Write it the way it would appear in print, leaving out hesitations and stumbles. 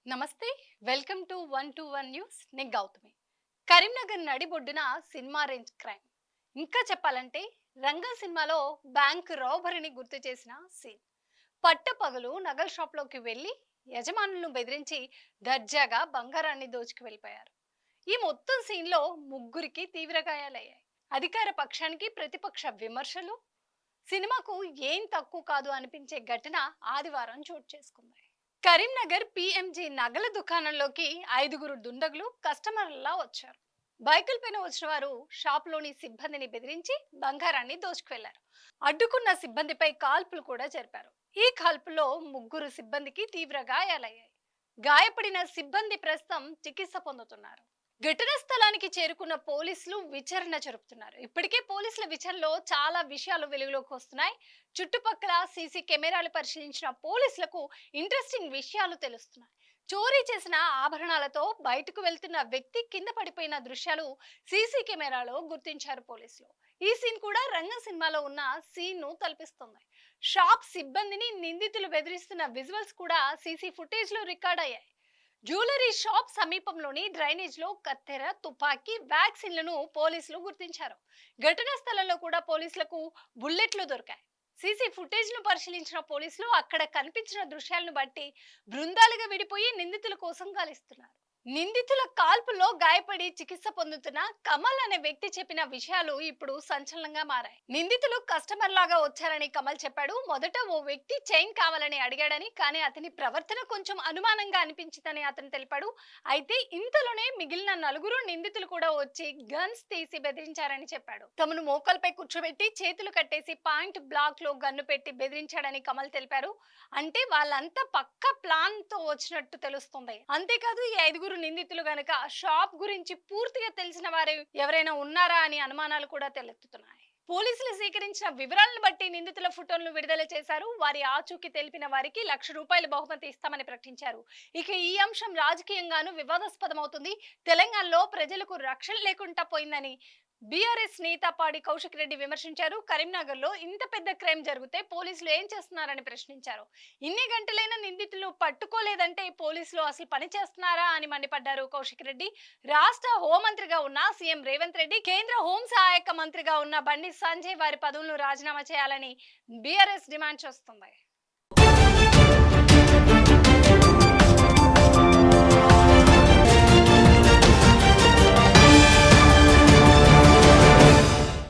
నమస్తే. Welcome to 121 news. నేను గౌతమి. కరీంనగర్ నడిబొడ్డున సినిమా రేంజ్ క్రైమ్. ఇంకా చెప్పాలంటే రంగా సినిమాలో బ్యాంక్ రాబరీని గుర్తు చేసిన సీన్. పట్టపగలు నగల షాప్లోకి వెళ్లి యజమానులను బెదిరించి దర్జాగా బంగారాన్ని దోచుకు వెళ్ళిపోయారు. ఈ మొత్తం సీన్లో ముగ్గురికి తీవ్ర గాయాలయ్యాయి. అధికార పక్షానికి ప్రతిపక్ష విమర్శలు, సినిమాకు ఏం తక్కువ కాదు అనిపించే ఘటన ఆదివారం చోటు చేసుకుంది. కరీంనగర్ పిఎంజి నగల దుకాణంలోకి ఐదుగురు దుండగులు కస్టమర్లా వచ్చారు. బైకుల పైన వచ్చిన వారు షాప్లోని సిబ్బందిని బెదిరించి బంగారాన్ని దోచుకువెళ్లారు. అడ్డుకున్న సిబ్బందిపై కాల్పులు కూడా జరిపారు. ఈ కాల్పుల్లో ముగ్గురు సిబ్బందికి తీవ్ర గాయాలయ్యాయి. గాయపడిన సిబ్బంది ప్రస్తుతం చికిత్స పొందుతున్నారు. ఘటనా స్థలానికి చేరుకున్న పోలీసులు విచారణ జరుపుతున్నారు. ఇప్పటికే పోలీసుల విచారణలో చాలా విషయాలు వెలుగులోకి వస్తున్నాయి. చుట్టుపక్కల సీసీ కెమెరాలు పరిశీలించిన పోలీసులకు ఇంట్రెస్టింగ్ విషయాలు తెలుస్తున్నాయి. చోరీ చేసిన ఆభరణాలతో బయటకు వెళ్తున్న వ్యక్తి కింద పడిపోయిన దృశ్యాలు సీసీ కెమెరాలో గుర్తించారు పోలీసులు. ఈ సీన్ కూడా రంగ సినిమాలో ఉన్న సీన్ ను తలపిస్తుంది. షాప్ సిబ్బందిని నిందితులు బెదిరిస్తున్న విజువల్స్ కూడా సీసీ ఫుటేజ్ లో రికార్డ్ అయ్యాయి. జ్యువెలరీ షాప్ సమీపంలోని డ్రైనేజ్ లో కత్తెర, తుపాకీ, వ్యాక్సిన్లను పోలీసులు గుర్తించారు. ఘటనా స్థలంలో కూడా పోలీసులకు బుల్లెట్లు దొరికాయి. సీసీ ఫుటేజ్ ను పరిశీలించిన పోలీసులు అక్కడ కనిపించిన దృశ్యాలను బట్టి బృందాలుగా విడిపోయి నిందితుల కోసం గాలిస్తున్నారు. నిందితుల కాల్పుల్లో గాయపడి చికిత్స పొందుతున్న కమల్ అనే వ్యక్తి చెప్పిన విషయాలు ఇప్పుడు సంచలనంగా మారాయి. నిందితులు కస్టమర్ లాగా వచ్చారని కమల్ చెప్పాడు. మొదట ఓ వ్యక్తి చైన్ కావాలని అడిగాడని, కానీ అతని ప్రవర్తన కొంచెం అనుమానంగా అనిపించిందని అతను తెలిపాడు. అయితే ఇంతలోనే మిగిలిన నలుగురు నిందితులు కూడా వచ్చి గన్స్ తీసి బెదిరించారని చెప్పాడు. తమను మోకాలపై కూర్చోబెట్టి చేతులు కట్టేసి పాయింట్ బ్లాక్ లో గన్ను పెట్టి బెదిరించాడని కమల్ తెలిపారు. అంటే వాళ్ళంతా పక్క ప్లాన్ తో వచ్చినట్టు తెలుస్తుంది. అంతేకాదు ఈ ఐదుగురు నిందితులు గనక షాప్ గురించి పూర్తిగా తెలిసిన వారు ఎవరైనా ఉన్నారా అని అనుమానాలు కూడా తలెత్తుతున్నాయి. పోలీసులు సేకరించిన వివరాలను బట్టి నిందితుల ఫోటోలను విడుదల చేశారు. వారి ఆచూకీ తెలిపిన వారికి ₹1,00,000 బహుమతి ఇస్తామని ప్రకటించారు. ఇక ఈ అంశం రాజకీయంగానూ వివాదాస్పదమవుతుంది. తెలంగాణలో ప్రజలకు రక్షణ లేకుండా పోయిందని బీఆర్ఎస్ నేత పాడి కౌశిక్ రెడ్డి విమర్శించారు. కరీంనగర్ లో ఇంత పెద్ద క్రైమ్ జరిగితే పోలీసులు ఏం చేస్తున్నారని ప్రశ్నించారు. ఇన్ని గంటలైన నిందితులు పట్టుకోలేదంటే పోలీసులు అసలు పని చేస్తున్నారా అని మండిపడ్డారు కౌశిక్ రెడ్డి. రాష్ట్ర హోంమంత్రిగా ఉన్న సీఎం రేవంత్ రెడ్డి, కేంద్ర హోం సహాయక మంత్రిగా ఉన్న బండి సంజయ్ వారి పదవులను రాజీనామా చేయాలని బీఆర్ఎస్ డిమాండ్ చేస్తుంది.